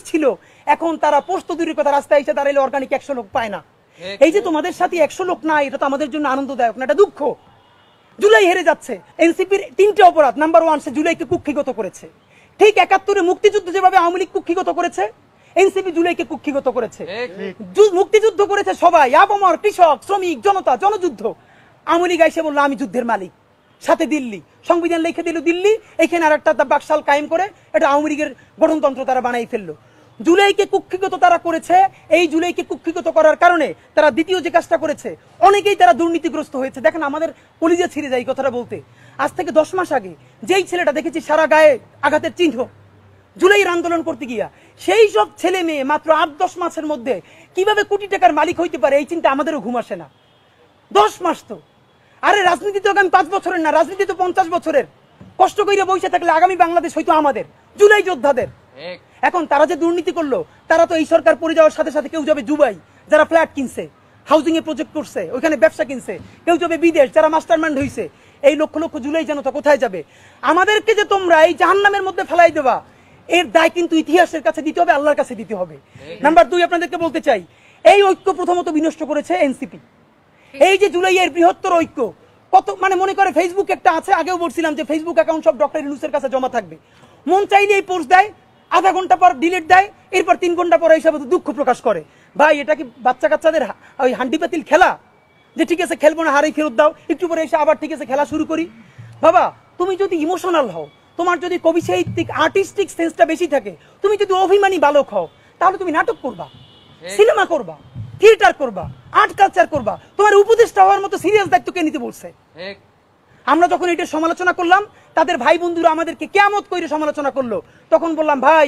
ছিল, এখন তারা পোস্ত দূরের কথা রাস্তায় এসে দাঁড়াইলে অর্গানিক 100 লোক পায় না। এই যে তোমাদের সাথে 100 লোক নাই, এটা তো আমাদের জন্য আনন্দদায়ক না, এটা দুঃখ। জুলাই হেরে যাচ্ছে। এনসিপির 3টে অপরাধ। নাম্বার 1, সে জুলাইকে কুক্ষিগত করেছে। ঠিক 71-এ মুক্তিযুদ্ধ যেভাবে আওয়ামী লীগ কুক্ষিগত করেছে, এনসিপি জুলাইকে কুক্ষিগত করেছে। মুক্তিযুদ্ধ করেছে সবাই, আপামর, কৃষক, শ্রমিক, জনতা, জনযুদ্ধ। আওয়ামী লীগ এসে বললো আমি যুদ্ধের মালিক, সাথে দিল্লি সংবিধান লিখে দিল দিল্লি, এখানে আর একটা বাকশাল কায়েম করে এটা আওয়ামী লীগের গঠনতন্ত্র তারা বানাই ফেললো। জুলাইকে কুক্ষিগত তারা করেছে। এই জুলাইকে কুক্ষিগত করার কারণে তারা দ্বিতীয় যে কাজটা করেছে, অনেকেই তারা দুর্নীতিগ্রস্ত হয়েছে। দেখেন আমাদের কলিজা ছিঁড়ে যায় এই কথাটা বলতে। আজ থেকে 10 মাস আগে যেই ছেলেটা দেখেছি সারা গায়ে আঘাতের চিহ্ন, জুলাইয়ের আন্দোলন করতে গিয়া, সেই সব ছেলে মেয়ে মাত্র 8-10 মাসের মধ্যে কিভাবে কোটি টাকার মালিক হইতে পারে, এই চিন্তা আমাদেরও ঘুম আসে না। 10 মাস তো, আরে রাজনীতি তো আগামী 5 বছরের না, রাজনীতি তো 50 বছরের। কষ্ট করে বসে থাকলে আগামী বাংলাদেশ হয়তো আমাদের, জুলাই যোদ্ধাদের। এখন তারা যে দুর্নীতি করলো, তারা তো এই সরকার পড়ে যাওয়ার সাথে সাথে কেউ যাবে দুবাই, যারা ফ্ল্যাট কিনছে, হাউজিং এ প্রজেক্ট করছে, ওইখানে ব্যবসা কিনছে, কেউ যাবে বিদেশ, যারা মাস্টারমাইন্ড হইছে। এই লক্ষ লক্ষ জুলাই জনতা কোথায় যাবে? আমাদেরকে যে তোমরা এই জাহান্নামের মধ্যে ফেলাই দেবা, এর দায় কিন্তু ইতিহাসের কাছে দিতে হবে, আল্লাহর কাছে দিতে হবে। নাম্বার 2, আপনাদেরকে বলতে চাই, এই ঐক্য প্রথমত বিনষ্ট করেছে এনসিপি। এই যে জুলাইয়ের বৃহত্তর ঐক্য, কত মানে মনে করে ফেসবুক একটা আছে, আগেও বলছিলাম যে ফেসবুক অ্যাকাউন্ট সব ডক্টর ইউনূসের কাছে জমা থাকবে। মন চাইলে এই পোস্ট দেয়, আধা ঘন্টা পর ডিলিট দেয়, এরপর 3 ঘন্টা পর এইসব দুঃখ প্রকাশ করে। ভাই এটা কি বাচ্চা কাচ্চাদের ওই হান্ডি পাতিল খেলা, যে ঠিক আছে খেলবো না, হারেই ফেরত দাও, একটু পরে এসে আবার ঠিক আছে খেলা শুরু করি? বাবা তুমি যদি ইমোশনাল হও, তোমার যদি কবি সাহিত্যিক আর্টিস্টিক সেন্সটা বেশি থাকে, তুমি যদি অভিমানী বালক হও, তাহলে তুমি নাটক করবা, সিনেমা করবা, থিয়েটার করবা, আর্ট কালচার করবা। তোমার উপদেষ্টা হওয়ার মতো সিরিয়াস দায়িত্ব কে নিতে বলছে? আমরা যখন এটা সমালোচনা করলাম, তাদের ভাই বন্ধুরা আমাদেরকে কিয়ামত করে সমালোচনা করলো, তখন বললাম ভাই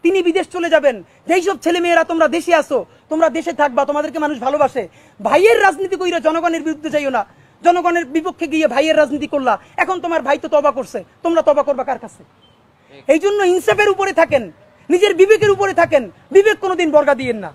তিনি বিদেশ চলে যাবেন, যেই সব ছেলে মেয়েরা তোমরা দেশে আসো, তোমরা দেশে থাকবা, তোমাদেরকে মানুষ ভালোবাসে। ভাইয়ের রাজনীতি কইরা জনগণের বিরুদ্ধে যাইও না, জনগণের বিপক্ষে গিয়ে ভাইয়ের রাজনীতি করলা। এখন তোমার ভাই তো তওবা করছে, তোমরা তওবা করবা কার কাছে? এই জন্য ইনসাফের উপরে থাকেন, নিজের বিবেকের উপরে থাকেন, বিবেক কোনোদিন বর্গা দিয়েন না।